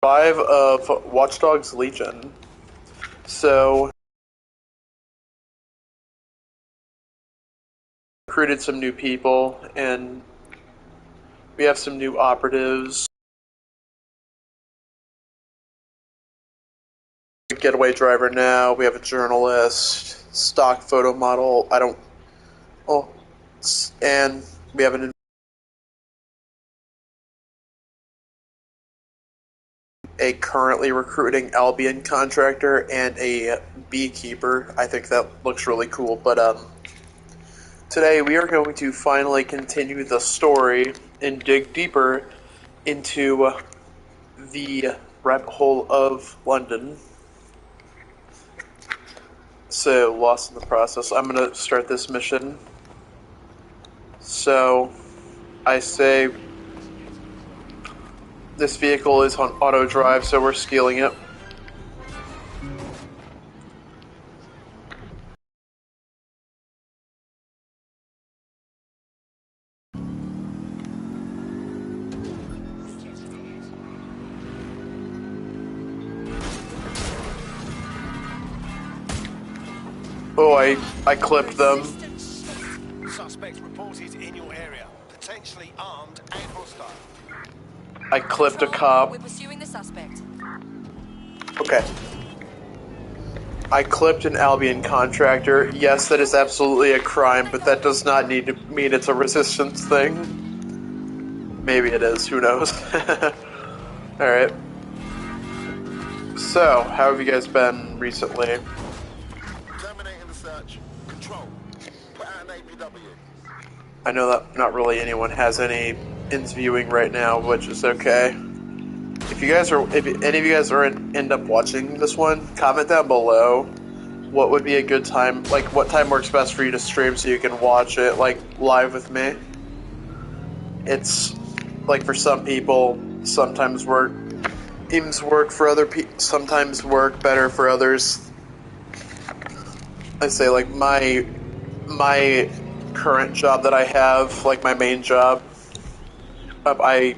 5 of Watchdogs Legion. So, recruited some new people, and we have some new operatives. Getaway driver now, we have a journalist, stock photo model, and we have a currently recruiting Albion contractor and a beekeeper. I think that looks really cool, but today we are going to finally continue the story and dig deeper into the rabbit hole of London. So, lost in the process. I'm going to start this mission. So, I say this vehicle is on auto drive, so we're scaling it. Oh, I clipped them. Suspect reported in your area, potentially armed and hostile. I clipped a cop. We're pursuing the suspect. Okay. I clipped an Albion contractor. Yes, that is absolutely a crime, but that does not need to mean it's a resistance thing. Maybe it is, who knows. Alright. So, how have you guys been recently? Terminating the search. Control. Put out an APW. I know that not really anyone has any ins viewing right now, which is okay. If any of you guys end up watching this one, comment down below what would be a good time, like what time works best for you to stream so you can watch it, like, live with me. It's, like, for some people, sometimes teams work for other people, sometimes work better for others. I say, like, my current job that I have, like, my main job, I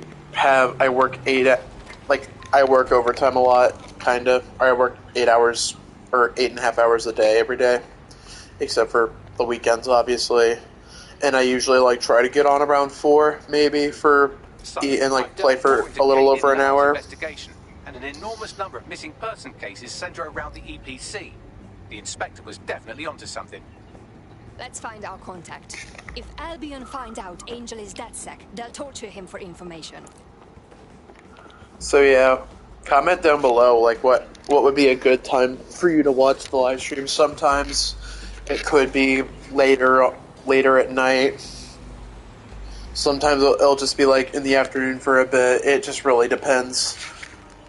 work overtime a lot, kind of. I work 8 hours, or 8.5 hours a day every day, except for the weekends, obviously. And I usually, like, try to get on around 4, maybe, and, like, play for a little over an hour. Investigation, and an enormous number of missing person cases centre around the EPC. The inspector was definitely onto something. Let's find our contact. If Albion find out Angel is DedSec, they'll torture him for information. So yeah, comment down below, like, what would be a good time for you to watch the live stream. Sometimes it could be later at night. Sometimes it'll just be, like, in the afternoon for a bit. It just really depends.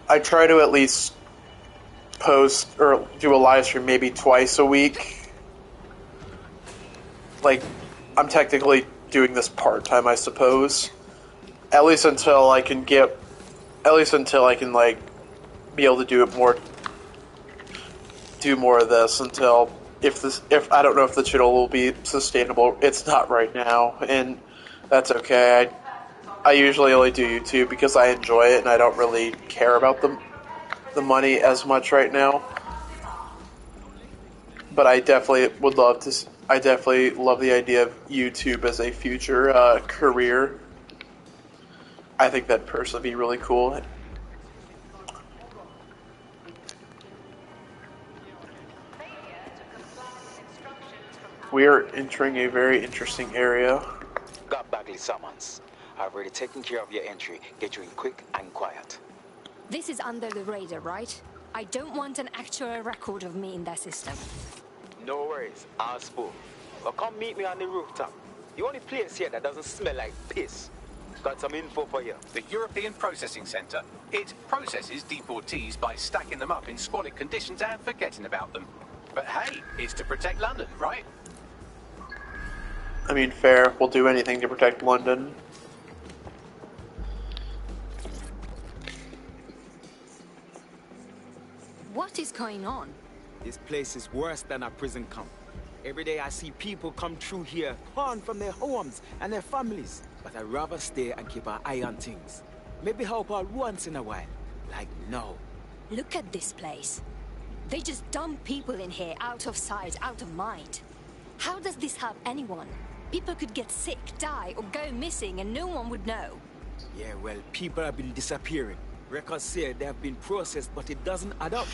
I try to at least post or do a live stream maybe twice a week. Like, I'm technically doing this part-time, I suppose. At least until I can, like, be able to do more of this until, if I don't know if the channel will be sustainable. It's not right now, and that's okay. I usually only do YouTube because I enjoy it and I don't really care about the money as much right now. But I definitely love the idea of YouTube as a future career. I think that'd personally be really cool. We are entering a very interesting area. Got Bagley summons. I've already taken care of your entry. Get you in quick and quiet. This is under the radar, right? I don't want an actual record of me in their system. No worries, I'll spool. Well, come meet me on the rooftop. The only place here that doesn't smell like piss. Got some info for you. The European Processing Centre. It processes deportees by stacking them up in squalid conditions and forgetting about them. But hey, it's to protect London, right? I mean, fair. We'll do anything to protect London. What is going on? This place is worse than a prison camp. Every day I see people come through here, torn from their homes and their families. But I'd rather stay and keep an eye on things. Maybe help out once in a while. Like, no. Look at this place. They just dump people in here out of sight, out of mind. How does this help anyone? People could get sick, die, or go missing and no one would know. Yeah, well, people have been disappearing. Records say they have been processed, but it doesn't add up.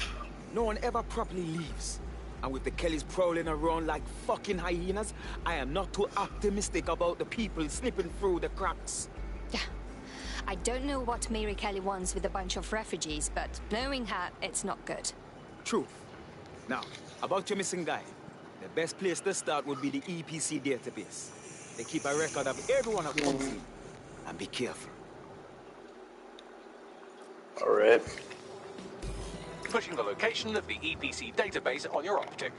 No one ever properly leaves. And with the Kellys prowling around like fucking hyenas, I am not too optimistic about the people slipping through the cracks. Yeah. I don't know what Mary Kelly wants with a bunch of refugees, but knowing her, it's not good. Truth. Now, about your missing guy. The best place to start would be the EPC database. They keep a record of everyone that comes in. And be careful. Alright. Putting the location of the EPC database on your optic.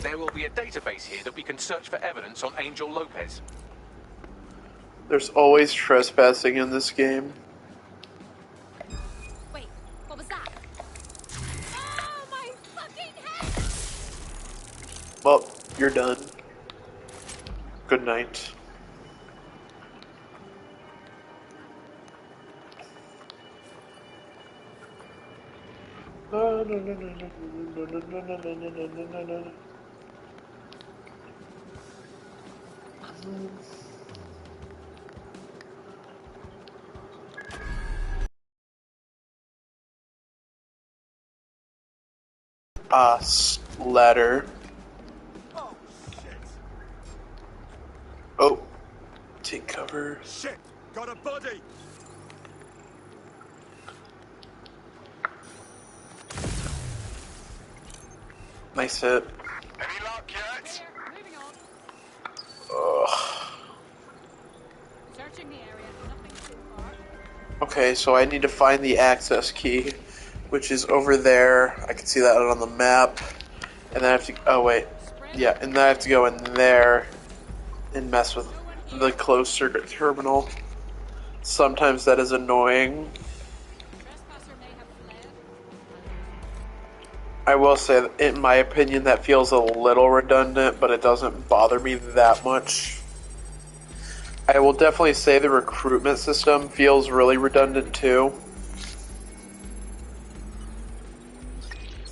There will be a database here that we can search for evidence on Angel Lopez. There's always trespassing in this game. Wait, what was that? Oh, my fucking head! Well, you're done. Good night. Ladder. Oh, shit. Oh, take cover. Shit, got a body. Nice hit. Any luck yet? Moving on. Ugh. Searching the area. Nothing too far. Okay, so I need to find the access key, which is over there. I can see that on the map. And then I have to, oh wait, yeah, and then I have to go in there and mess with the closed circuit terminal. Sometimes that is annoying. Trespasser may have fled. I will say, that in my opinion, that feels a little redundant, but it doesn't bother me that much. I will definitely say the recruitment system feels really redundant too.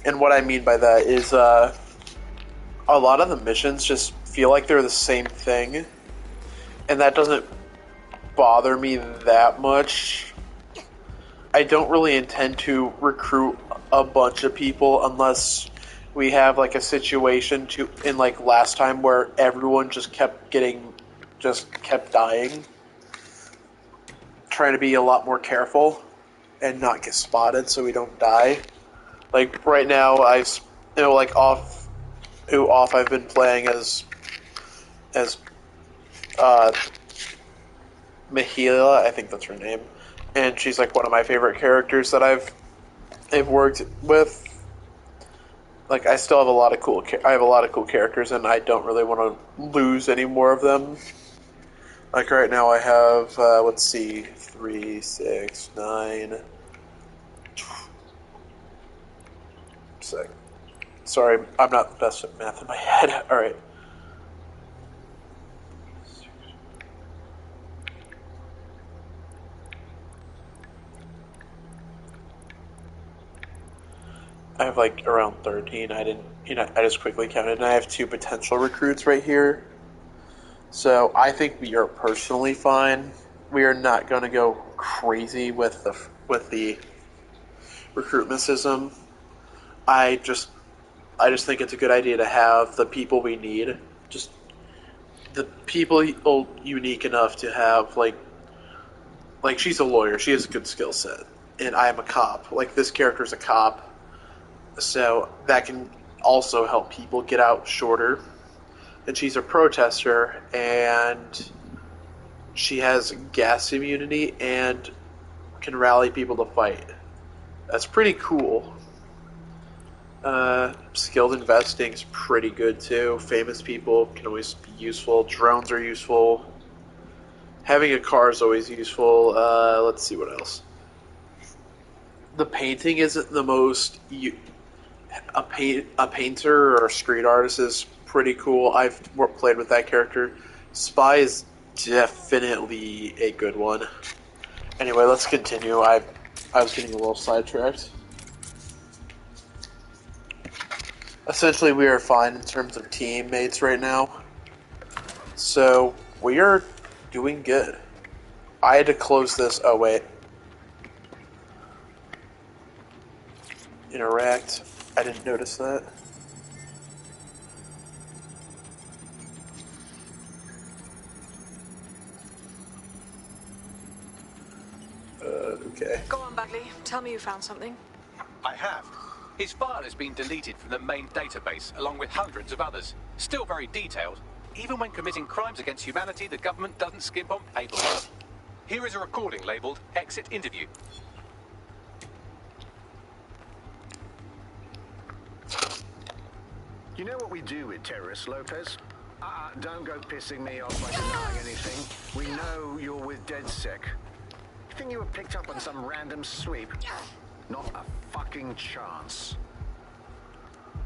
And what I mean by that is, a lot of the missions just feel like they're the same thing. And that doesn't bother me that much. I don't really intend to recruit a bunch of people unless we have like a situation in like last time where everyone just kept dying. Trying to be a lot more careful and not get spotted so we don't die. Like right now, I've been playing as Mahila, I think that's her name, and she's like one of my favorite characters that I've worked with. Like I still have a lot of cool characters, and I don't really want to lose any more of them. Like right now, I have let's see, 3, 6, 9. Sorry, I'm not the best at math in my head. Alright. I have like around 13. I just quickly counted, and I have 2 potential recruits right here. So I think we are personally fine. We are not going to go crazy with the recruitment system. I just think it's a good idea to have the people we need. Just the people unique enough to have like she's a lawyer. She has a good skill set, and I am a cop. Like this character's a cop, so that can also help people get out shorter. And she's a protester, and she has gas immunity and can rally people to fight. That's pretty cool. Skilled investing is pretty good too. Famous people can always be useful. Drones are useful. Having a car is always useful. Let's see what else. The painting isn't the most. A painter or a street artist is pretty cool. I've played with that character. Spy is definitely a good one. Anyway, let's continue. I was getting a little sidetracked. Essentially, we are fine in terms of teammates right now. So, we are doing good. I had to close this. Oh, wait. Interact. I didn't notice that. Okay. Go on, Bagley. Tell me you found something. I have. His file has been deleted from the main database, along with hundreds of others. Still very detailed. Even when committing crimes against humanity, the government doesn't skimp on paperwork. Here is a recording labelled Exit Interview. You know what we do with terrorists, Lopez? Don't go pissing me off by denying anything. We know you're with DedSec. You think you were picked up on some random sweep? Not a fucking chance.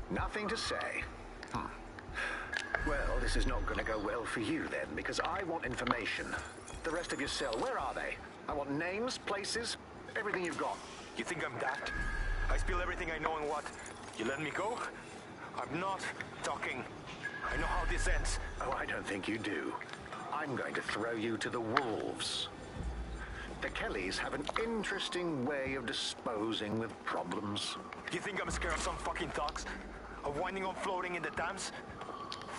Nothing to say. Well, this is not going to go well for you then, because I want information. The rest of your cell, where are they? I want names, places, everything you've got. You think I'm that? I spill everything I know and what? You let me go? I'm not talking. I know how this ends. Oh, I don't think you do. I'm going to throw you to the wolves. The Kellys have an interesting way of disposing with problems. You think I'm scared of some fucking thugs? Of winding up floating in the Thames?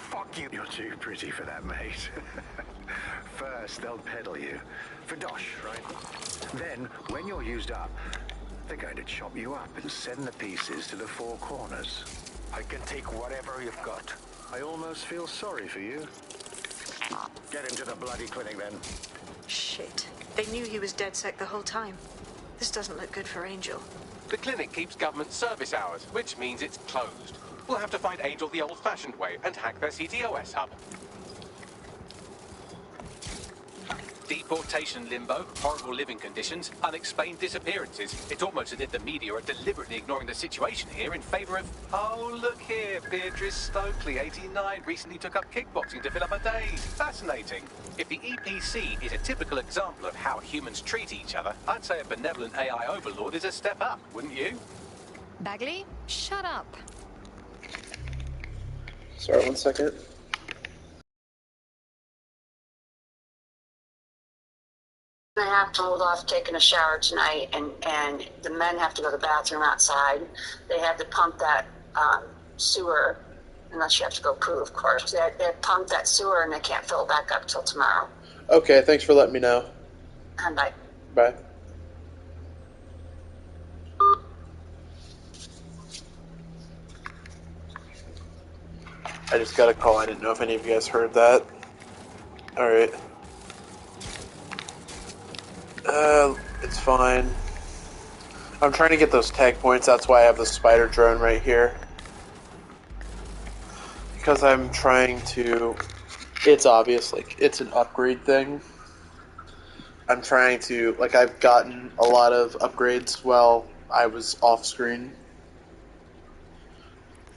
Fuck you. You're too pretty for that, mate. First, they'll peddle you. For dosh, right? Then, when you're used up, they're going to chop you up and send the pieces to the four corners. I can take whatever you've got. I almost feel sorry for you. Get him to the bloody clinic, then. Shit. They knew he was DedSec the whole time. This doesn't look good for Angel. The clinic keeps government service hours, which means it's closed. We'll have to find Angel the old-fashioned way and hack their CTOS hub. Deportation limbo, horrible living conditions, unexplained disappearances. It's almost as if the media are deliberately ignoring the situation here in favour of... Oh, look here, Beatrice Stokely, 89, recently took up kickboxing to fill up her days. Fascinating. If the EPC is a typical example of how humans treat each other, I'd say a benevolent AI overlord is a step up, wouldn't you? Bagley, shut up. Sorry, 1 second. I have to hold off taking a shower tonight, and the men have to go to the bathroom outside. They have to pump that sewer, unless you have to go poo, of course. They pump that sewer, and they can't fill it back up till tomorrow. Okay, thanks for letting me know. And bye. Bye. I just got a call. I didn't know if any of you guys heard that. Alright. It's fine. I'm trying to get those tag points, that's why I have the spider drone right here. Because I'm trying to... It's obvious, like, it's an upgrade thing. I'm trying to... Like, I've gotten a lot of upgrades while I was off screen.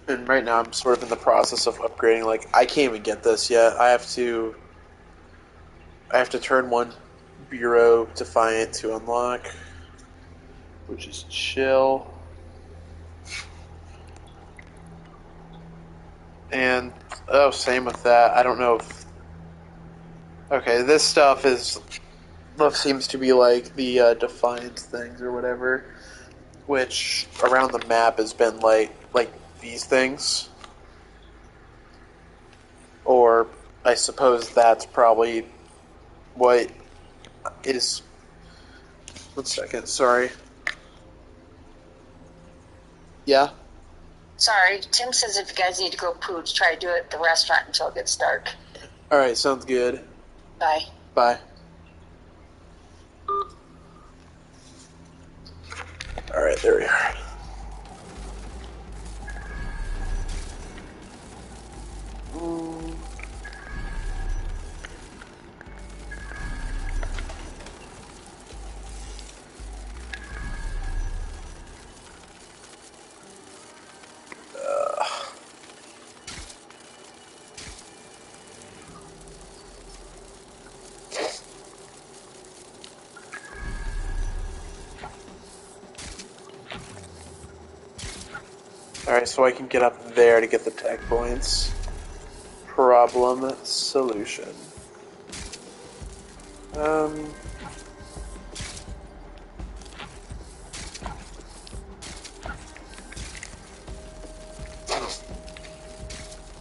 And right now I'm sort of in the process of upgrading. Like, I can't even get this yet. I have to turn one Bureau Defiant to unlock, which is chill. And, oh, same with that. I don't know if... Okay, this stuff seems to be like the Defiance things or whatever, which around the map has been like these things. Or I suppose that's probably what is... 1 second, sorry. Yeah? Sorry, Tim says if you guys need to go poo, to try to do it at the restaurant until it gets dark. Alright, sounds good. Bye. Bye. Alright, there we are. Alright, so I can get up there to get the tech points. Problem solution.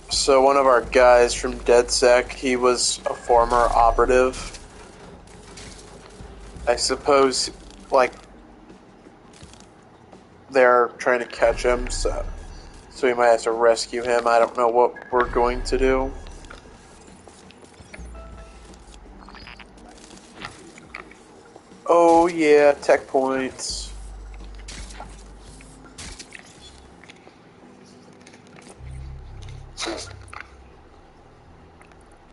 So one of our guys from DedSec, he was a former operative. I suppose, like, they're trying to catch him, so we might have to rescue him. I don't know what we're going to do. Oh yeah, tech points.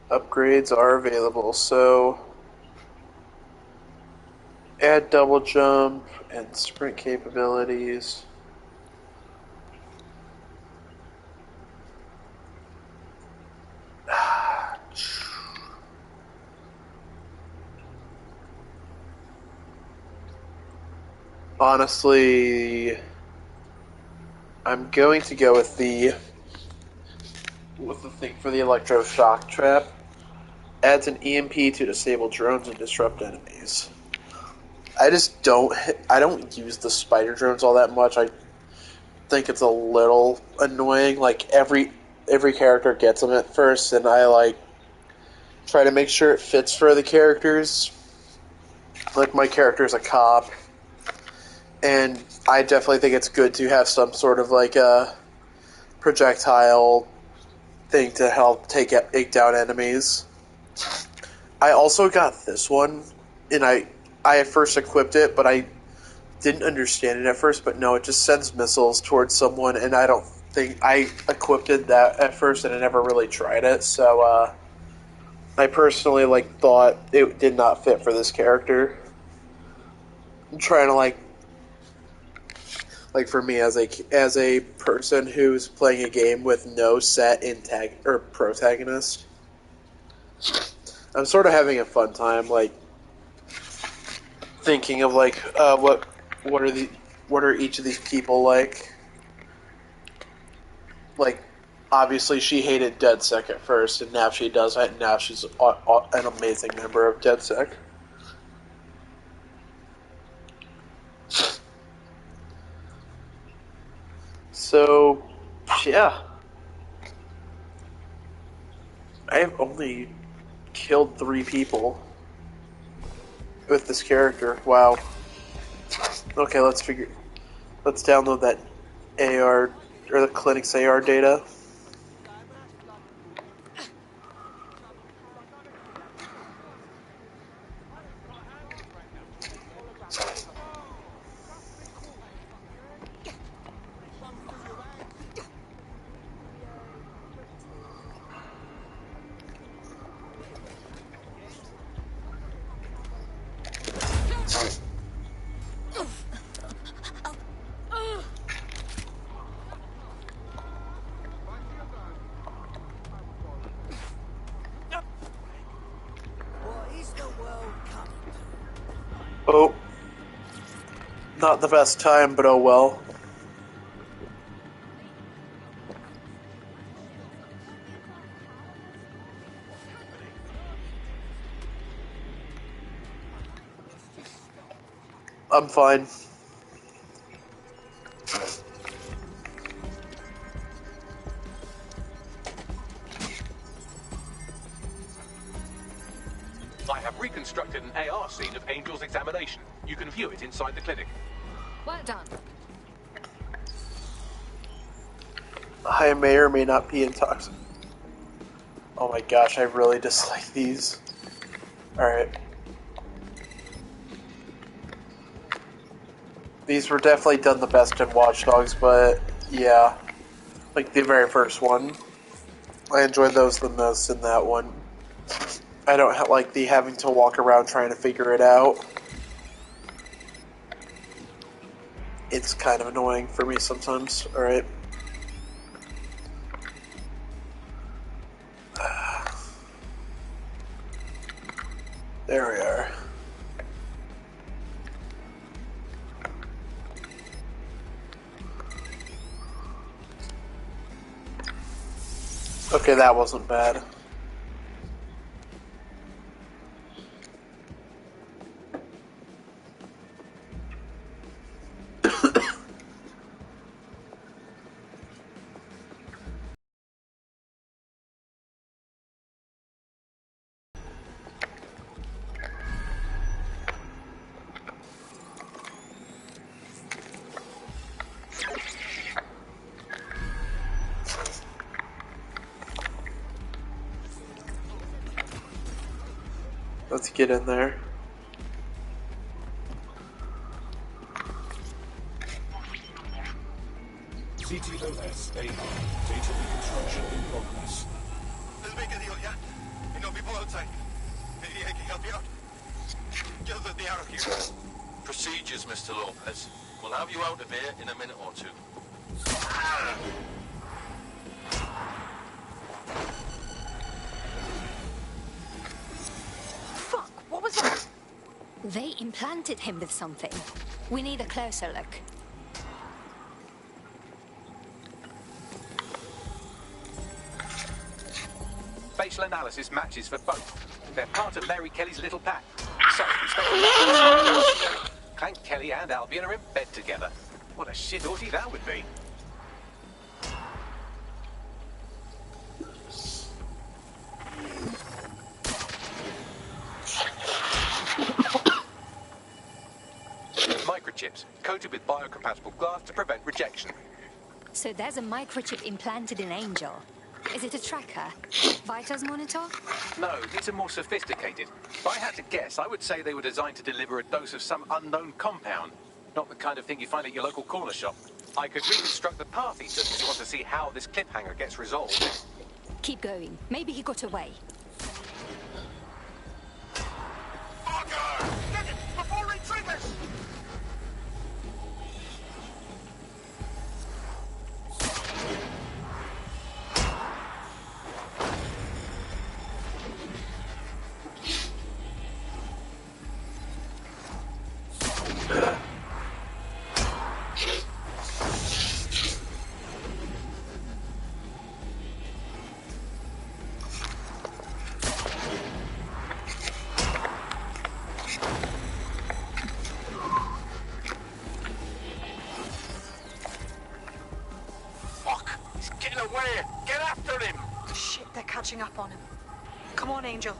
Upgrades are available, so add double jump and sprint capabilities. Honestly, I'm going to go with the thing for the electroshock trap. Adds an EMP to disable drones and disrupt enemies. I don't use the spider drones all that much. I think it's a little annoying. Like every character gets them at first, and I like try to make sure it fits for the characters. Like my character's a cop, and I definitely think it's good to have some sort of like a projectile thing to help take down enemies. I also got this one, and I at first equipped it, but I didn't understand it at first. But no, it just sends missiles towards someone, and I don't think I equipped it that at first, and I never really tried it. So I personally thought it did not fit for this character. I'm trying to like for me as a person who's playing a game with no set protagonist. I'm sort of having a fun time, thinking of what are each of these people like. Like, obviously she hated DedSec at first, and now she does it, and now she's an amazing member of DedSec. So, yeah. I have only killed 3 people with this character. Wow. Okay, let's download that AR, or the clinic's AR data. Oh, not the best time, but oh well. I'm fine. I have reconstructed an AR scene of Angel's examination. You can view it inside the clinic. Well done. I may or may not be intoxicated. Oh my gosh, I really dislike these. Alright. These were definitely done the best in Watchdogs, but yeah. Like the very first one. I enjoyed those the most in that one. I don't like the having to walk around trying to figure it out. It's kind of annoying for me sometimes. Alright. There we are. Okay, that wasn't bad. Let's get in there. CTOS AR. Data reconstruction in progress. There's a big deal, yeah? You know, people outside. Maybe I can help you out. Just let the arrow here. Procedures, Mr. Lopez. We'll have you out of here in a minute or two. Fuck, what was that? They implanted him with something. We need a closer look. Facial analysis matches for both. They're part of Mary Kelly's little pack. So, Inspector Clank Kelly and Albion are in bed together. What a shit orgy that would be. Microchips, coated with biocompatible glass to prevent rejection. So there's a microchip implanted in Angel. Is it a tracker? Vitals monitor? No, these are more sophisticated. If I had to guess, I would say they were designed to deliver a dose of some unknown compound. Not the kind of thing you find at your local corner shop. I could reconstruct the path he took if you want to see how this cliffhanger gets resolved. Keep going. Maybe he got away. Fucker! Get it! Before he triggers! Get after him! Shit, they're catching up on him. Come on, Angel.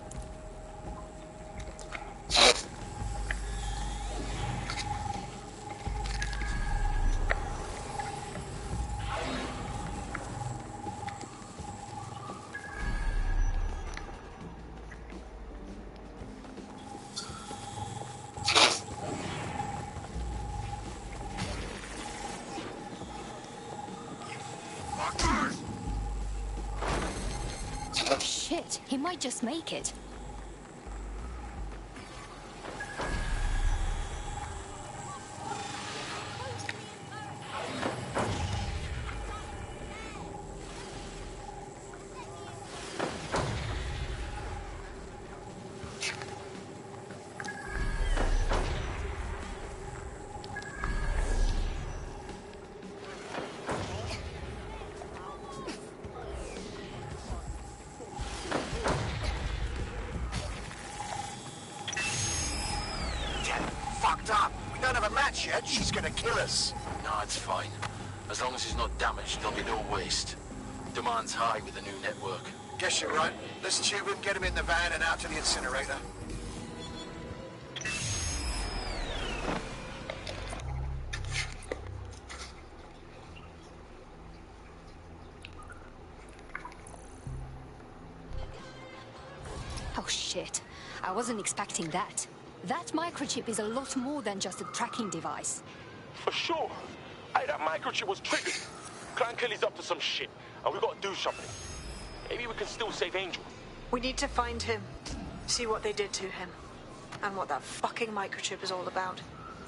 Shit, he might just make it. Yet, she's gonna kill us. No, it's fine. As long as he's not damaged, there'll be no waste. Demand's high with the new network. Guess you're right. Let's tube him, get him in the van and out to the incinerator. Oh shit, I wasn't expecting that. That microchip is a lot more than just a tracking device. For sure. Hey, that microchip was triggered. Clan Kelly's up to some shit, and we gotta do something. Maybe we can still save Angel. We need to find him, see what they did to him, and what that fucking microchip is all about.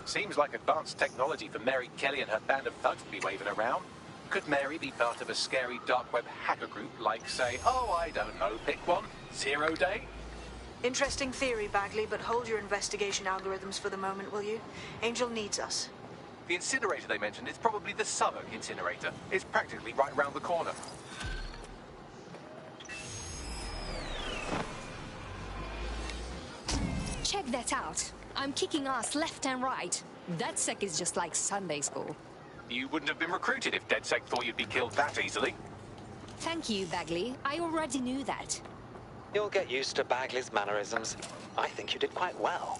Seems like advanced technology for Mary Kelly and her band of thugs to be waving around. Could Mary be part of a scary dark web hacker group like, say, oh, I don't know, pick one, 0 Day? Interesting theory, Bagley, but hold your investigation algorithms for the moment, will you? Angel needs us. The incinerator they mentioned is probably the Southwark incinerator. It's practically right round the corner. Check that out. I'm kicking ass left and right. DedSec is just like Sunday school. You wouldn't have been recruited if DedSec thought you'd be killed that easily. Thank you, Bagley. I already knew that. You'll get used to Bagley's mannerisms. I think you did quite well.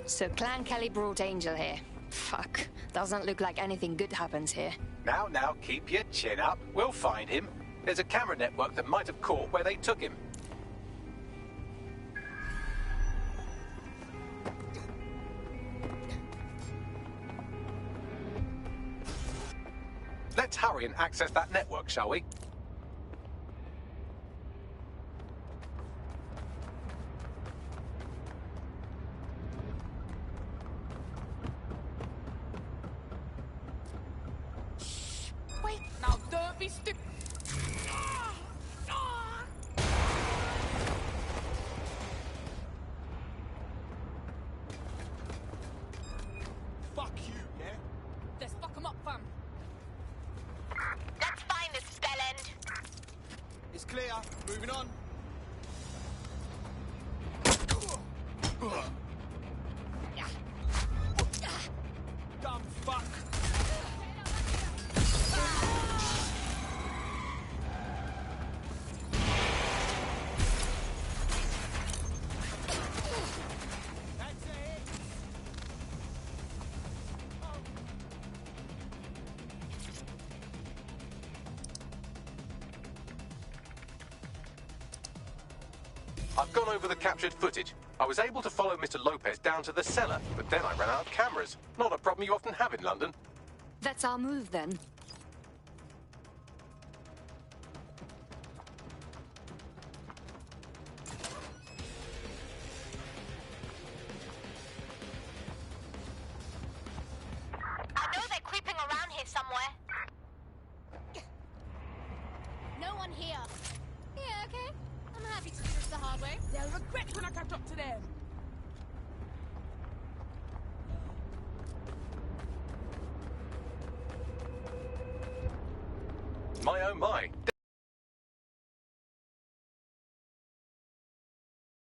So Clan Kelly brought Angel here. Fuck. Doesn't look like anything good happens here. Now, keep your chin up. We'll find him. There's a camera network that might have caught where they took him. Let's hurry and access that network, shall we? Wait, now don't be stupid. Fuck you, yeah? Let's fuck him up, fam. Let's find this bellend. It's clear. Moving on. Dumb fuck. I've gone over the captured footage. I was able to follow Mr. Lopez down to the cellar, but then I ran out of cameras. Not a problem you often have in London. That's our move, then. I know they're creeping around here somewhere. No one here. Yeah, okay. I'm happy to do this the hard way. They'll regret when I catch up to them. My oh my.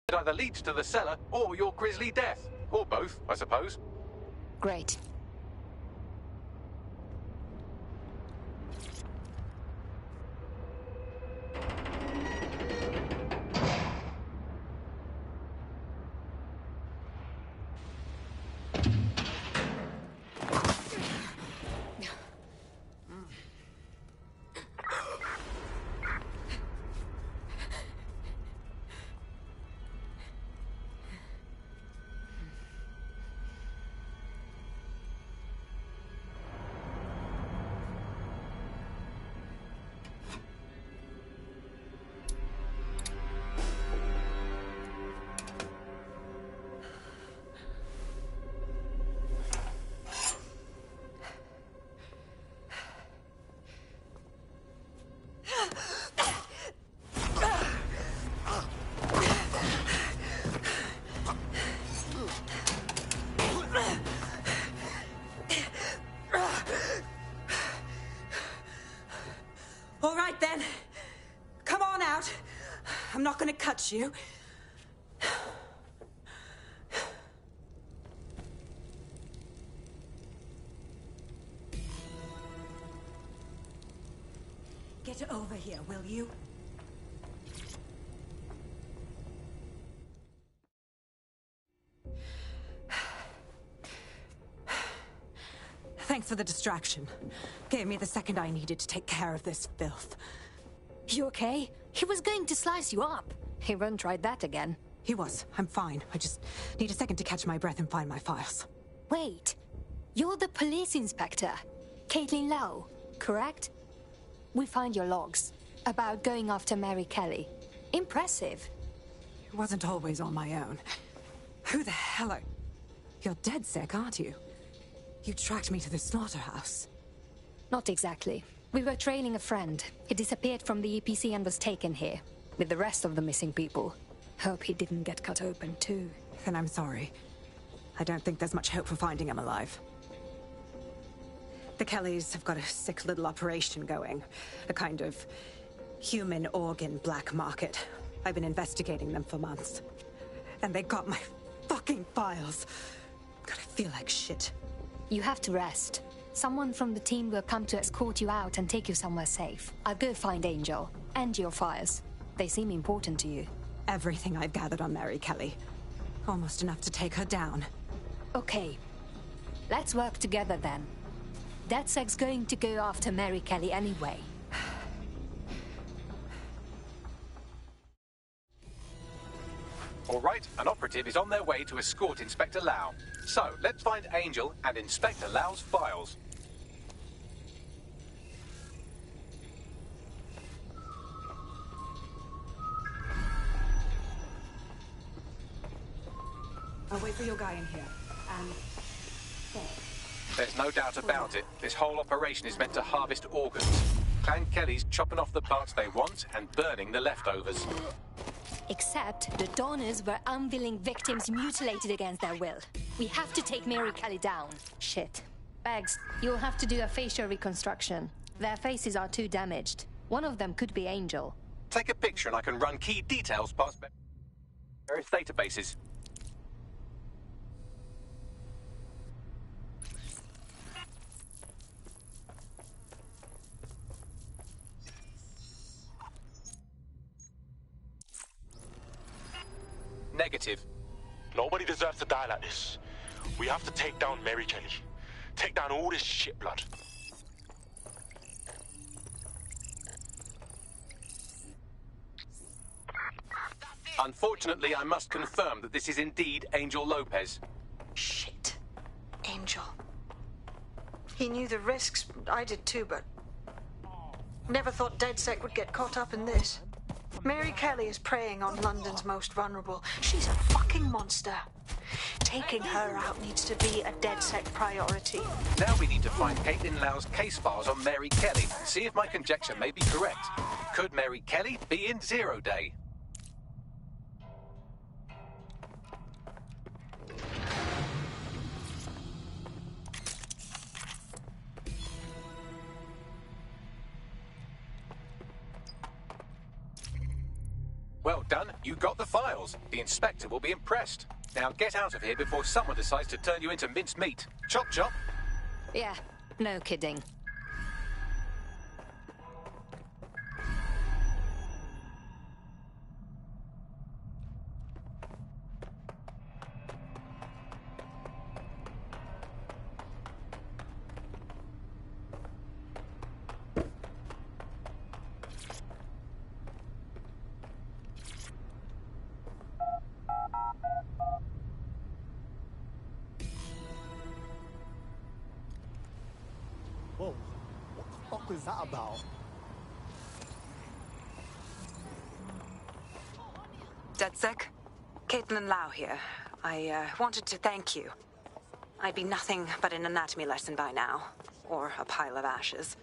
It either leads to the cellar or your grisly death. Or both, I suppose. Great. All right, then. Come on out. I'm not gonna cut you. Get over here, will you? Thanks for the distraction. Gave me the second I needed to take care of this filth. You okay? He was going to slice you up. He won't try that again. He was. I'm fine. I just need a second to catch my breath and find my files. Wait. You're the police inspector. Caitlin Lau, correct? We find your logs about going after Mary Kelly. Impressive. It wasn't always on my own. Who the hell are... You're DedSec, aren't you? You tracked me to the slaughterhouse. Not exactly. We were trailing a friend. He disappeared from the EPC and was taken here, with the rest of the missing people. Hope he didn't get cut open too. Then I'm sorry. I don't think there's much hope for finding him alive. The Kellys have got a sick little operation going. A kind of human organ black market. I've been investigating them for months. And they got my fucking files. God, I feel like shit. You have to rest. Someone from the team will come to escort you out and take you somewhere safe. I'll go find Angel and your files. They seem important to you. Everything I've gathered on Mary Kelly. Almost enough to take her down. Okay. Let's work together then. DedSec's going to go after Mary Kelly anyway. All right, an operative is on their way to escort Inspector Lau. So, let's find Angel and Inspector Lau's files. I'll wait for your guy in here. And... There's no doubt about it. This whole operation is meant to harvest organs. Clan Kelly's chopping off the parts they want and burning the leftovers. Except the donors were unwilling victims mutilated against their will. We have to take Mary Kelly down. Shit. Bags, you'll have to do a facial reconstruction. Their faces are too damaged. One of them could be Angel. Take a picture and I can run key details past various databases. Negative. Nobody deserves to die like this. We have to take down Mary Kelly. Take down all this shit blood. Unfortunately, I must confirm that this is indeed Angel Lopez. Shit. Angel. He knew the risks. I did too, but... Never thought DedSec would get caught up in this. Mary Kelly is preying on London's most vulnerable. She's a fucking monster. Taking her out needs to be a DedSec priority. Now we need to find Caitlin Lau's case files on Mary Kelly and see if my conjecture may be correct. Could Mary Kelly be in Zero Day? Well done, you got the files. The inspector will be impressed. Now get out of here before someone decides to turn you into minced meat. Chop chop. Yeah, no kidding. Whoa, what the fuck was that about? DedSec? Caitlin Lau here. I wanted to thank you. I'd be nothing but an anatomy lesson by now. Or a pile of ashes.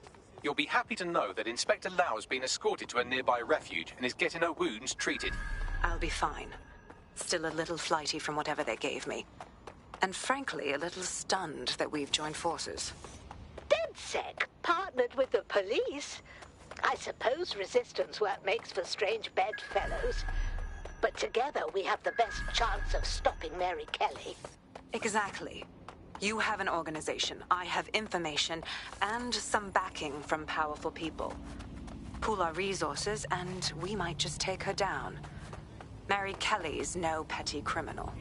You'll be happy to know that Inspector Lau has been escorted to a nearby refuge and is getting her wounds treated. I'll be fine. Still a little flighty from whatever they gave me. And frankly, a little stunned that we've joined forces. DedSec partnered with the police? I suppose resistance work makes for strange bedfellows. But together we have the best chance of stopping Mary Kelly. Exactly. You have an organization, I have information, and some backing from powerful people. Pool our resources, and we might just take her down. Mary Kelly's no petty criminal.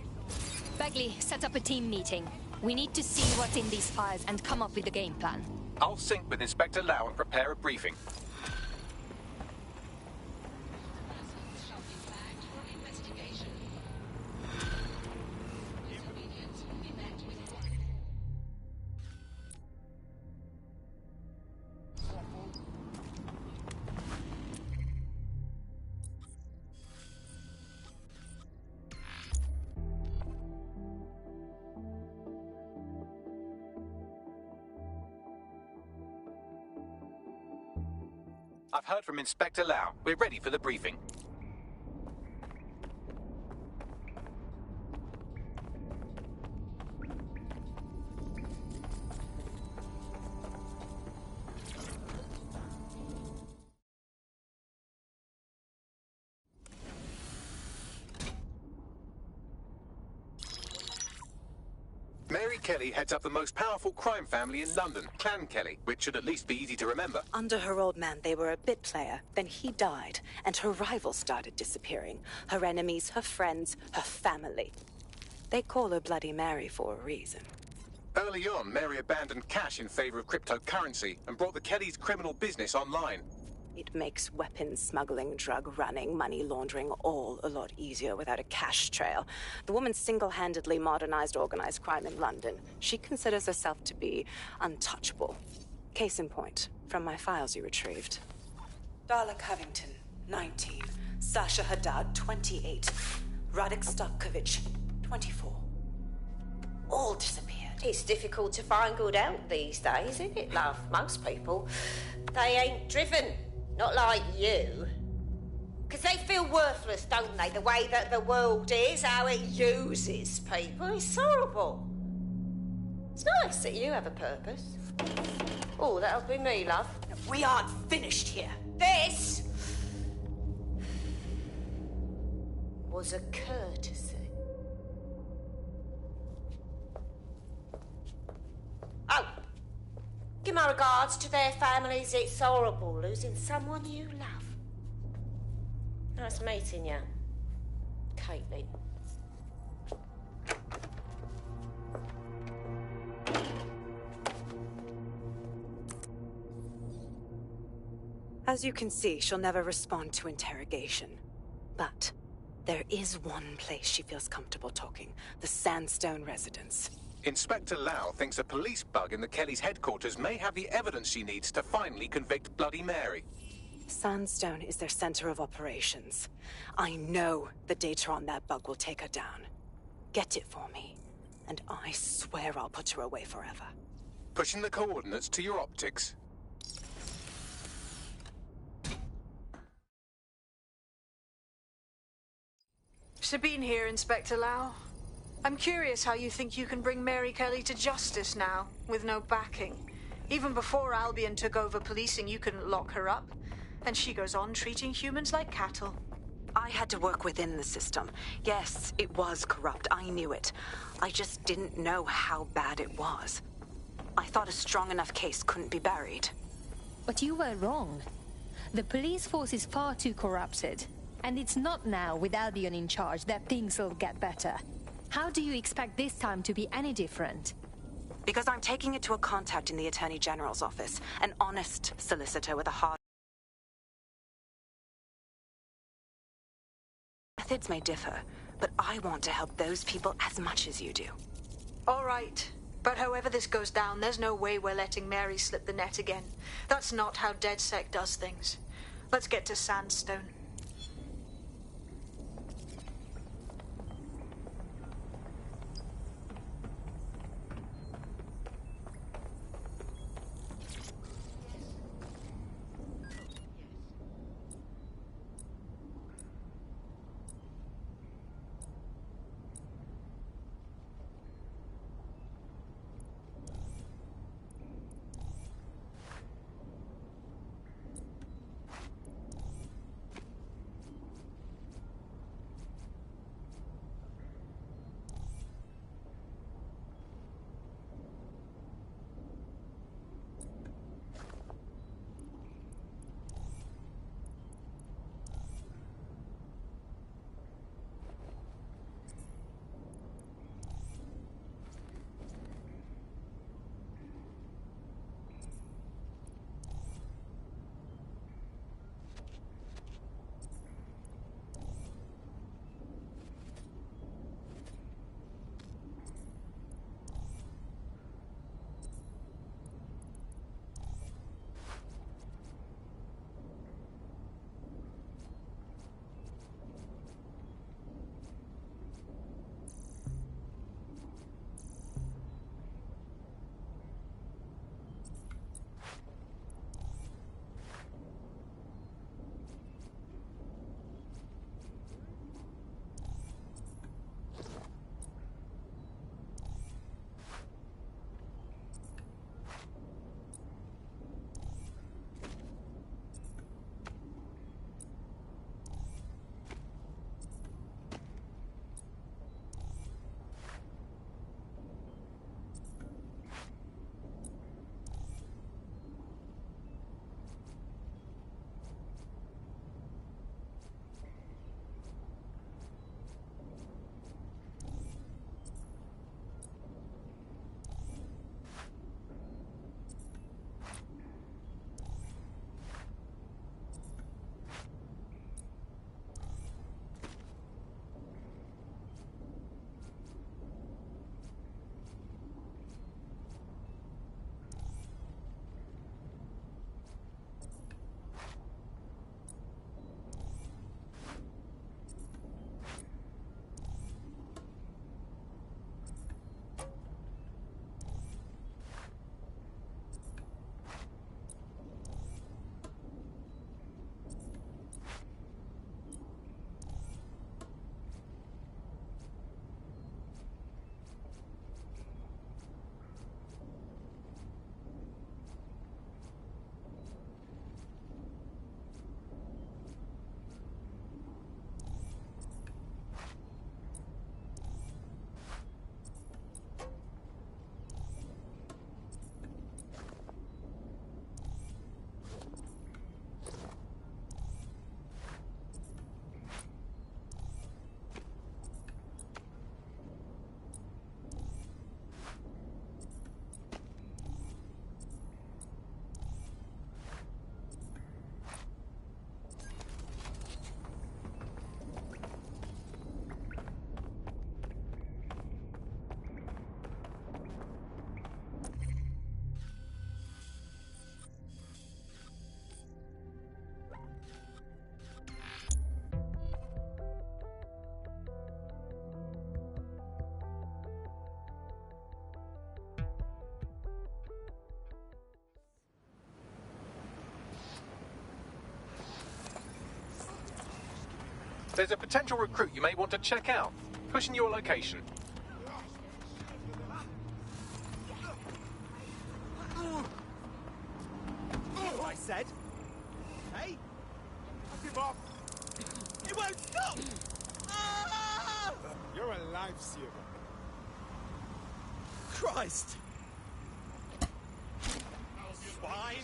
Bagley, set up a team meeting. We need to see what's in these files and come up with a game plan. I'll sync with Inspector Lau and prepare a briefing. I've heard from Inspector Lau. We're ready for the briefing. Mary Kelly heads up the most powerful crime family in London, Clan Kelly, which should at least be easy to remember. Under her old man, they were a bit player. Then he died, and her rivals started disappearing. Her enemies, her friends, her family. They call her Bloody Mary for a reason. Early on, Mary abandoned cash in favor of cryptocurrency and brought the Kellys' criminal business online. It makes weapons smuggling, drug running, money laundering all a lot easier without a cash trail. The woman single-handedly modernized organized crime in London. She considers herself to be untouchable. Case in point, from my files you retrieved. Darla Covington, 19. Sasha Haddad, 28. Radek Stokovich, 24. All disappeared. It's difficult to find good help these days, isn't it, love? Most people, they ain't driven. Not like you. Because they feel worthless, don't they? The way that the world is, how it uses people. It's horrible. It's nice that you have a purpose. Oh, that'll be me, love. We aren't finished here. This was a courtesy. Oh. Give my regards to their families. It's horrible losing someone you love. Nice meeting you, Caitlin. As you can see, she'll never respond to interrogation. But there is one place she feels comfortable talking. The Sandstone residence. Inspector Lau thinks a police bug in the Kellys' headquarters may have the evidence she needs to finally convict Bloody Mary. Sandstone is their center of operations. I know the data on that bug will take her down. Get it for me, and I swear I'll put her away forever. Pushing the coordinates to your optics. Sabine here, Inspector Lau. I'm curious how you think you can bring Mary Kelly to justice now, with no backing. Even before Albion took over policing, you couldn't lock her up. And she goes on treating humans like cattle. I had to work within the system. Yes, it was corrupt. I knew it. I just didn't know how bad it was. I thought a strong enough case couldn't be buried. But you were wrong. The police force is far too corrupted. And it's not now, with Albion in charge, that things will get better. How do you expect this time to be any different? Because I'm taking it to a contact in the Attorney General's office. An honest solicitor with a hard... Methods may differ, but I want to help those people as much as you do. All right. But however this goes down, there's no way we're letting Mary slip the net again. That's not how DedSec does things. Let's get to Sandstone. There's a potential recruit you may want to check out. Pushing your location. What I said? Hey? Give up! You won't stop! Ah! You're a lifesaver. Christ! Swine!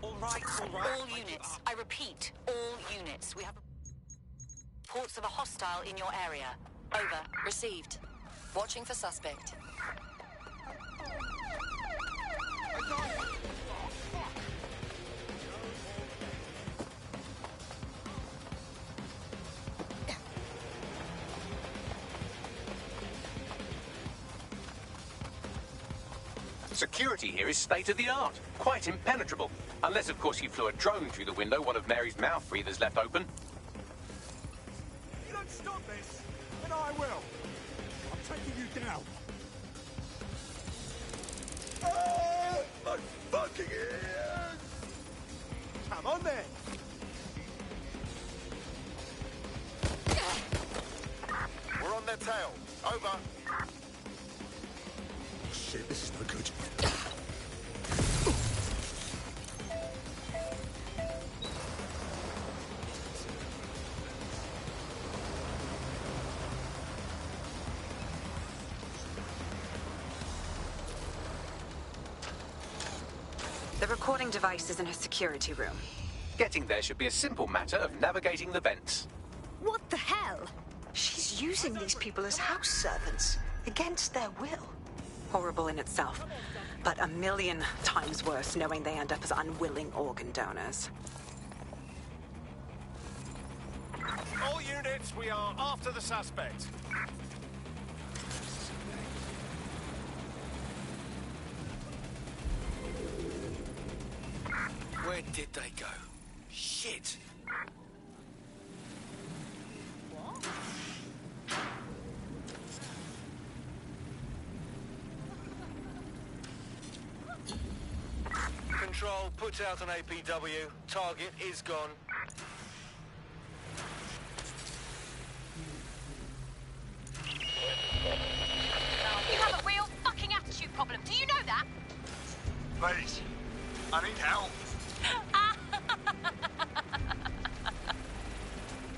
All right. All units. I repeat, all units. We have reports of a hostile in your area. Over. Received. Watching for suspect. Security here is state-of-the-art. Quite impenetrable. Unless, of course, you flew a drone through the window one of Mary's mouth breathers left open. You don't stop this, and I will. I'm taking you down. Oh, my fucking ears! Come on then. We're on their tail. Over. Shit, this is no good. The recording device is in her security room. Getting there should be a simple matter of navigating the vents. What the hell? She's using these people as house servants, against their will. Horrible in itself, but a million times worse knowing they end up as unwilling organ donors. All units, we are after the suspect. Where did they go? Shit! Control, put out an APW. Target is gone. You have a real fucking attitude problem. Do you know that? Please, I need help.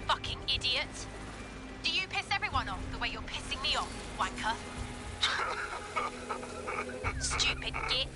Fucking idiot. Do you piss everyone off the way you're pissing me off, wanker? Stupid git.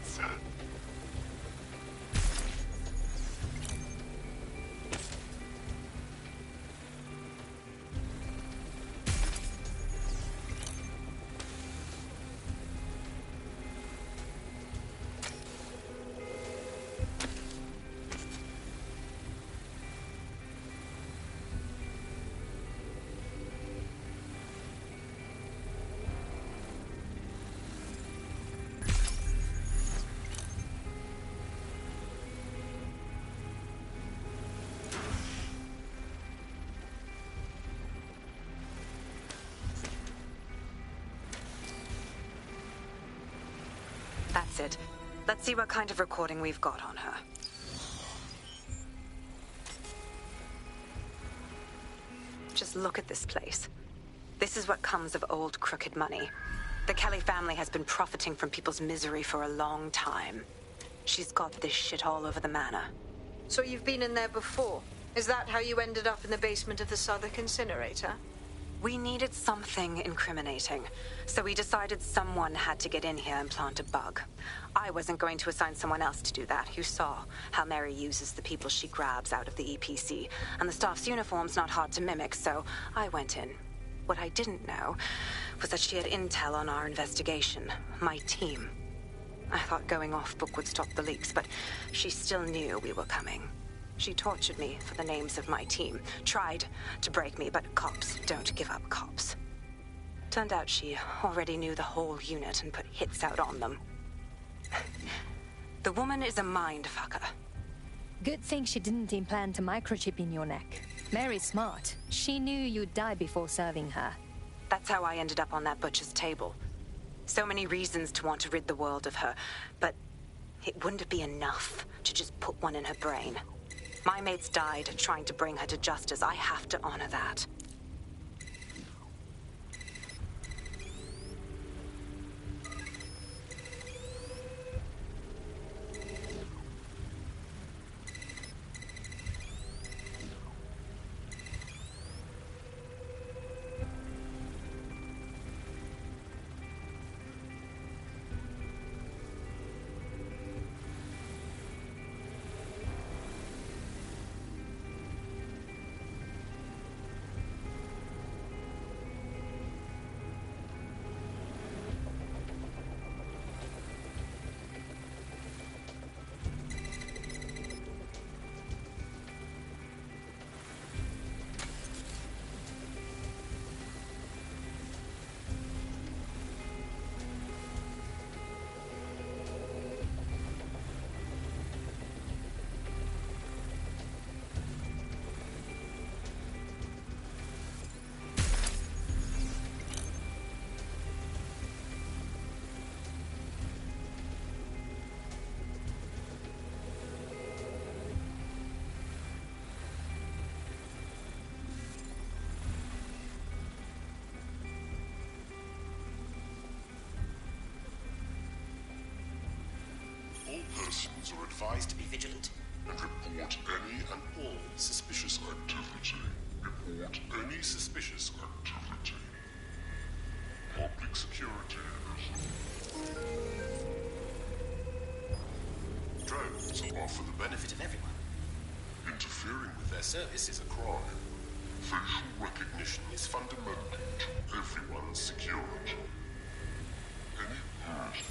That's it. Let's see what kind of recording we've got on her. Just look at this place. This is what comes of old crooked money. The Kelly family has been profiting from people's misery for a long time. She's got this shit all over the manor. So you've been in there before? Is that how you ended up in the basement of the Southwark incinerator? We needed something incriminating, so we decided someone had to get in here and plant a bug. I wasn't going to assign someone else to do that. You saw how Mary uses the people she grabs out of the EPC, and the staff's uniform's not hard to mimic, so I went in. What I didn't know was that she had intel on our investigation, my team. I thought going off book would stop the leaks, but she still knew we were coming. She tortured me for the names of my team, tried to break me, but cops don't give up cops. Turned out she already knew the whole unit and put hits out on them. The woman is a mind fucker. Good thing she didn't implant a microchip in your neck. Mary's smart. She knew you'd die before serving her. That's how I ended up on that butcher's table. So many reasons to want to rid the world of her, but it wouldn't be enough to just put one in her brain. My mates died trying to bring her to justice. I have to honor that. All persons are advised to be vigilant and report any and all suspicious activity. Report any suspicious activity. Public security Drones are for the benefit of everyone. Interfering with their service is a crime. Facial recognition is fundamental to everyone's security. Any person.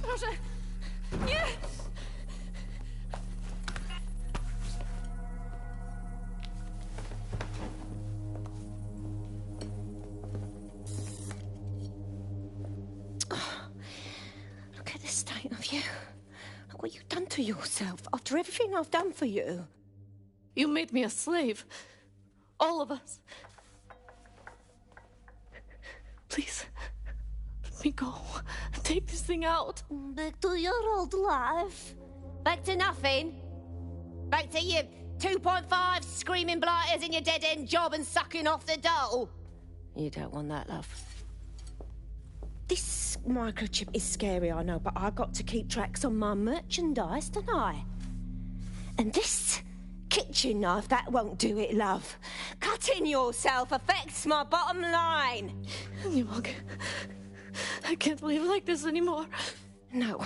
Proszę! Nie! Look at the state of you. Look what you've done to yourself after everything I've done for you. You made me a slave. All of us. Please, let me go. Take this thing out. Back to your old life. Back to nothing. Back to you 2.5 screaming blighters in your dead-end job and sucking off the dole. You don't want that, love. This microchip is scary, I know, but I got to keep tracks on my merchandise, don't I? And this Kitchen knife, that won't do it, love. Cutting yourself affects my bottom line. I can't live like this anymore. No.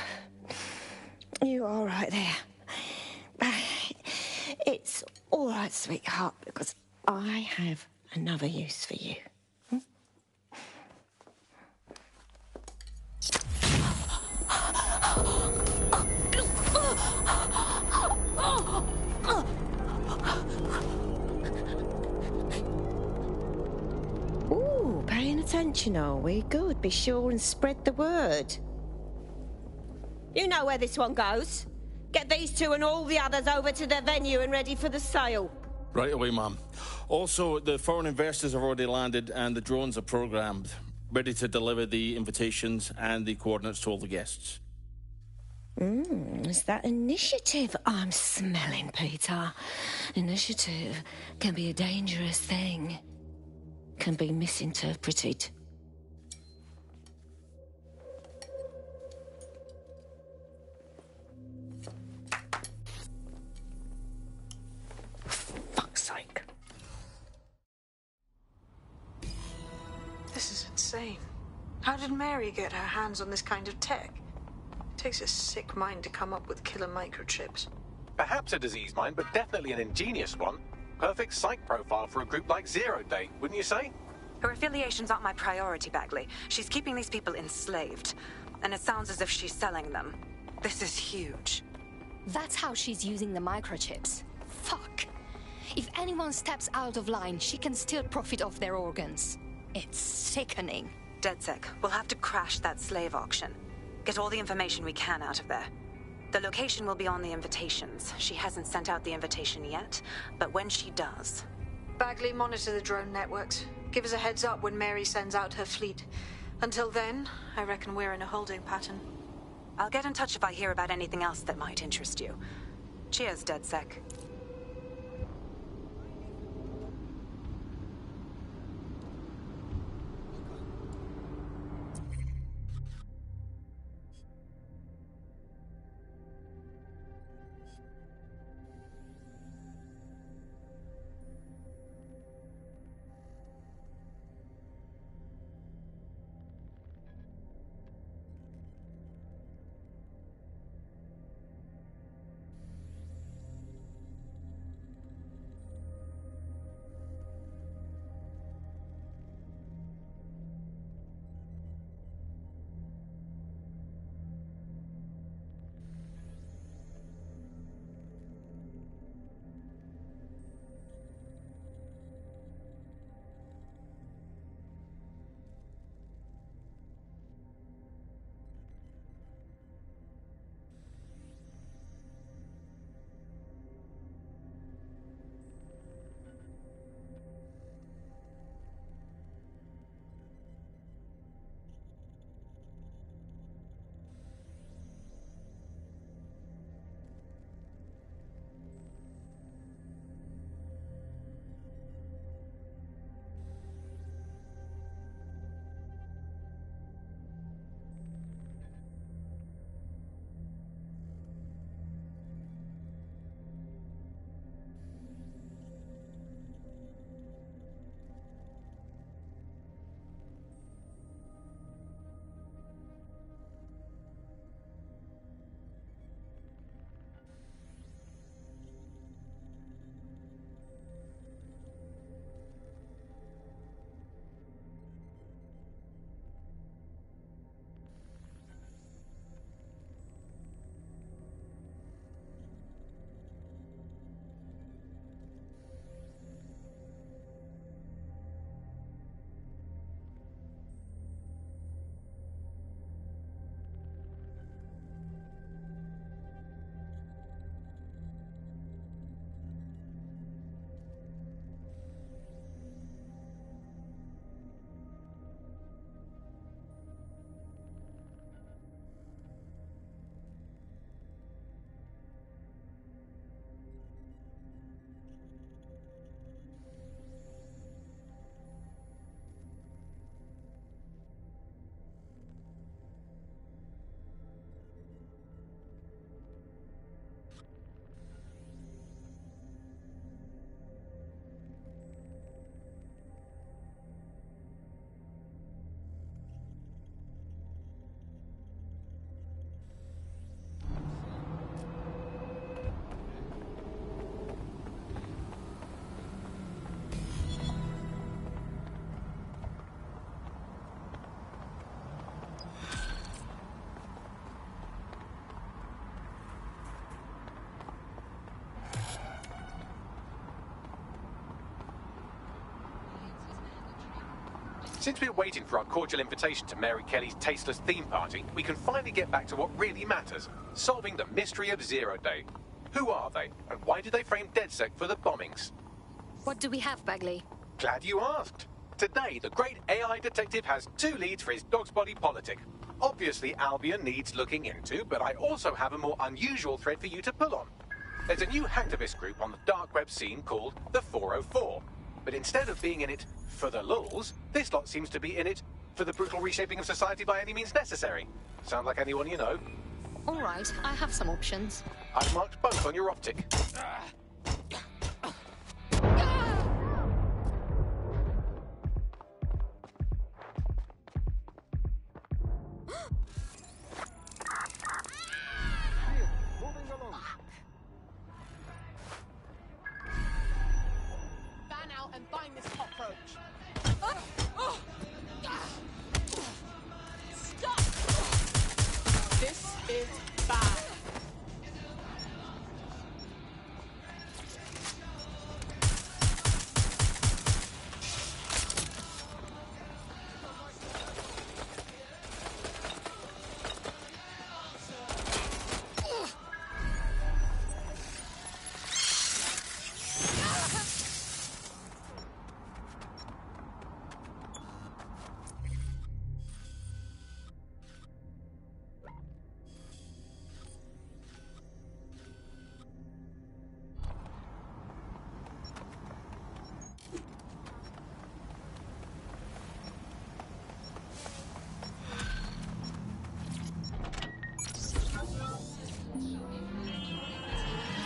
You're all right there. It's all right, sweetheart, because I have another use for you. Ooh, paying attention, are we? Good. Be sure and spread the word. You know where this one goes. Get these two and all the others over to their venue and ready for the sale. Right away, Ma'am. Also, the foreign investors have already landed and the drones are programmed, ready to deliver the invitations and the coordinates to all the guests. Is that initiative I'm smelling, Peter? Initiative can be a dangerous thing. Can be misinterpreted. Fuck's sake. This is insane. How did Mary get her hands on this kind of tech? It takes a sick mind to come up with killer microchips. Perhaps a disease mind, but definitely an ingenious one. Perfect psych profile for a group like Zero Day, wouldn't you say? Her affiliations aren't my priority, Bagley. She's keeping these people enslaved. And it sounds as if she's selling them. This is huge. That's how she's using the microchips. Fuck. If anyone steps out of line, she can still profit off their organs. It's sickening. DedSec, we'll have to crash that slave auction. Get all the information we can out of there. The location will be on the invitations. She hasn't sent out the invitation yet, but when she does... Bagley, monitor the drone networks. Give us a heads up when Mary sends out her fleet. Until then, I reckon we're in a holding pattern. I'll get in touch if I hear about anything else that might interest you. Cheers, DedSec. Since we're waiting for our cordial invitation to Mary Kelly's tasteless theme party, we can finally get back to what really matters, solving the mystery of Zero Day. Who are they, and why did they frame DedSec for the bombings? What do we have, Bagley? Glad you asked. Today, the great AI detective has 2 leads for his dog's body politic. Obviously, Albion needs looking into, but I also have a more unusual thread for you to pull on. There's a new hacktivist group on the dark web scene called the 404. But instead of being in it for the lulz, this lot seems to be in it for the brutal reshaping of society by any means necessary. Sound like anyone you know? All right, I have some options. I've marked both on your optic. Ban out and find this cockroach. Stop! This is bad.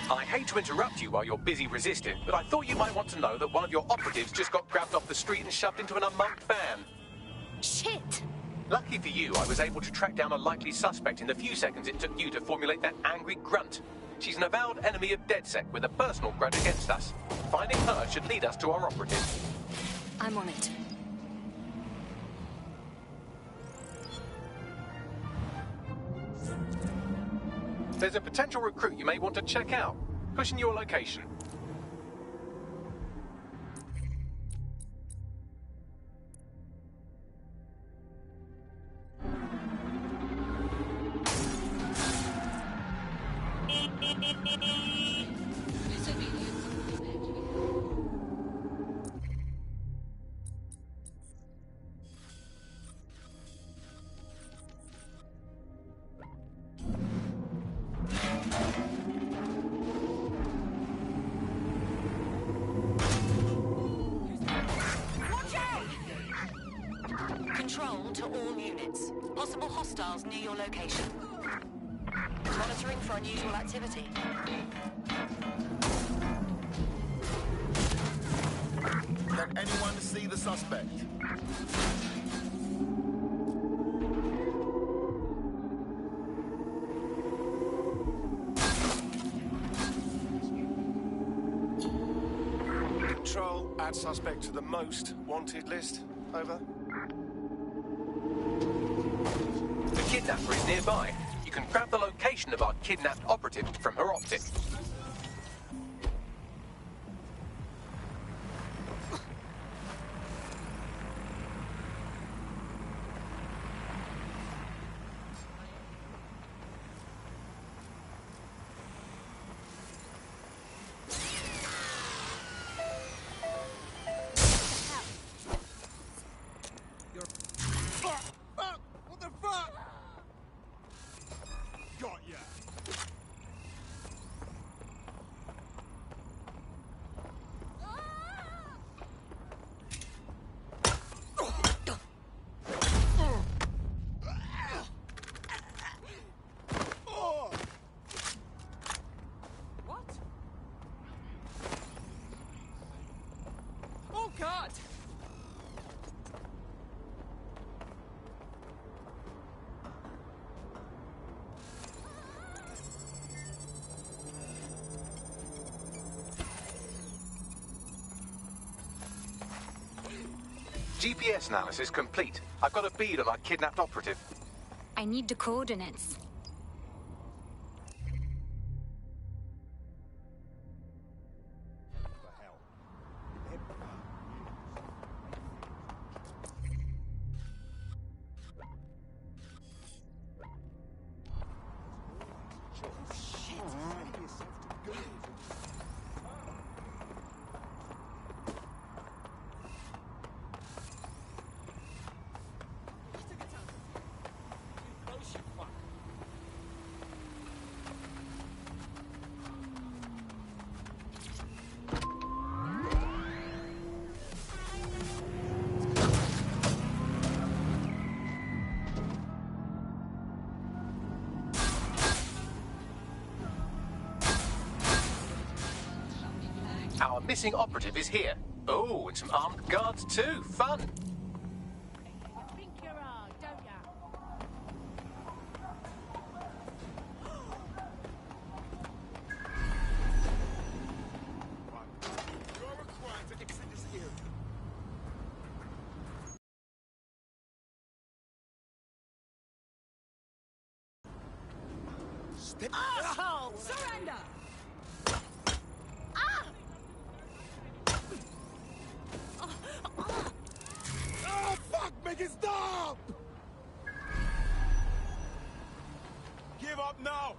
I hate to interrupt you while you're busy resisting, but I thought you might want to know that one of your operatives just got grabbed off the street and shoved into an unmarked van. Shit! Lucky for you, I was able to track down a likely suspect in the few seconds it took you to formulate that angry grunt. She's an avowed enemy of DedSec with a personal grudge against us. Finding her should lead us to our operative. I'm on it. There's a potential recruit you may want to check out. Pushing your location. Control to all units. Possible hostiles near your location. Monitoring for unusual activity. Can anyone see the suspect? Control, add suspect to the most wanted list. Over. The kidnapper is nearby. You can grab the location of our kidnapped operative from her optic. What the fuck? Got ya. What? Oh God! GPS analysis complete. I've got a bead on our kidnapped operative. I need the coordinates. Missing operative is here. Oh, and some armed guards too. Fun. Think you're hard, don't ya? You are required to exit this area. Step. Asshole! Surrender! Ah! Oh, fuck! Make it stop! Give up now!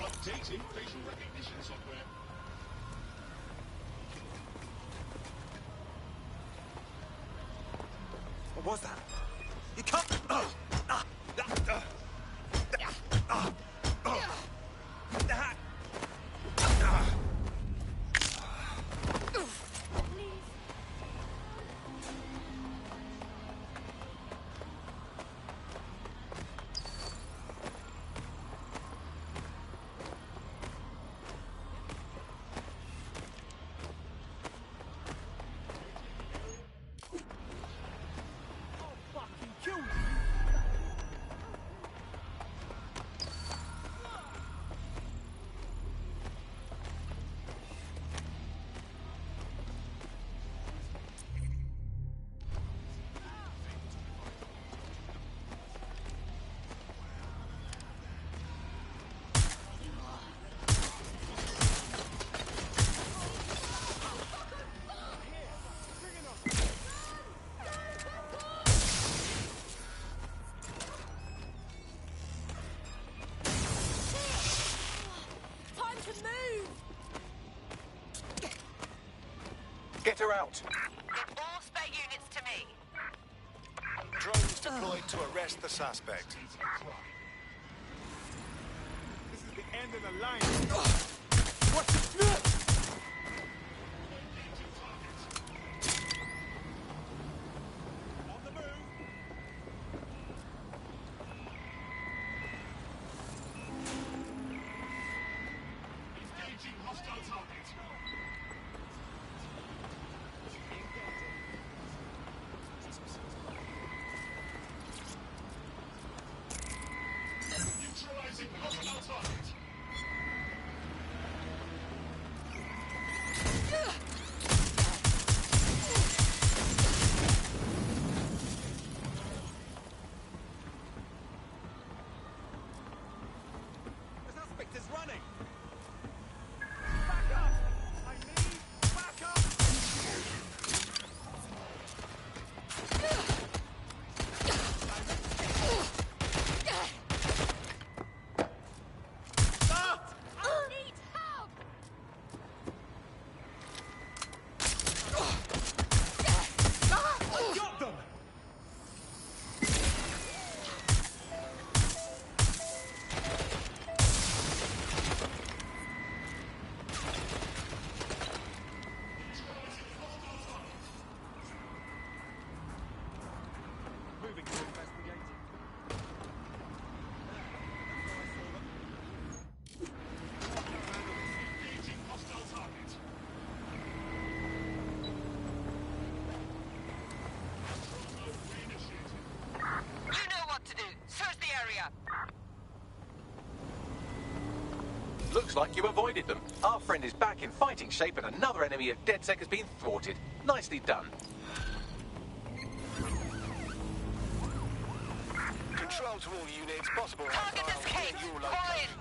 Updating facial recognition software. What was that? You can't. Get her out. Give all spare units to me. Drones deployed to arrest the suspect. This is the end of the line. What's it? On the move. Engaging hostile target. Neutralizing hostile target. The suspect is running. Back up! I need back up! I need help! Got them! Moving to investigate. Engaging hostile target. You know what to do. Search the area. Looks like you avoided them. Our friend is back in fighting shape and another enemy of DedSec has been thwarted. Nicely done. Control to all units. Possible Target is hostile Kate. within your Call location.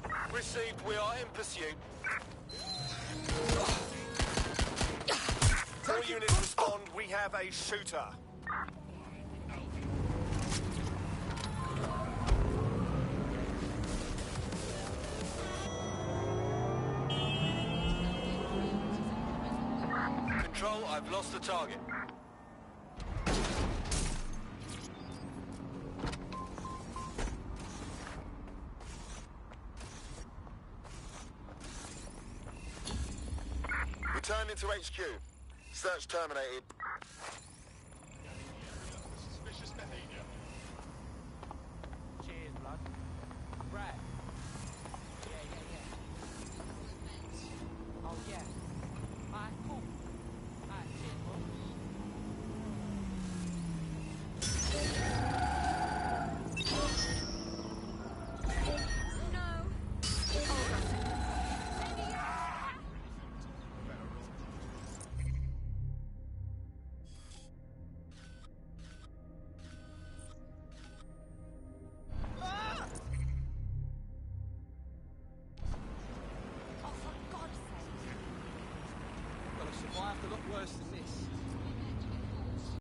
in. Received. We are in pursuit. All units respond. We have a shooter. I've lost the target. Returning to HQ. Search terminated.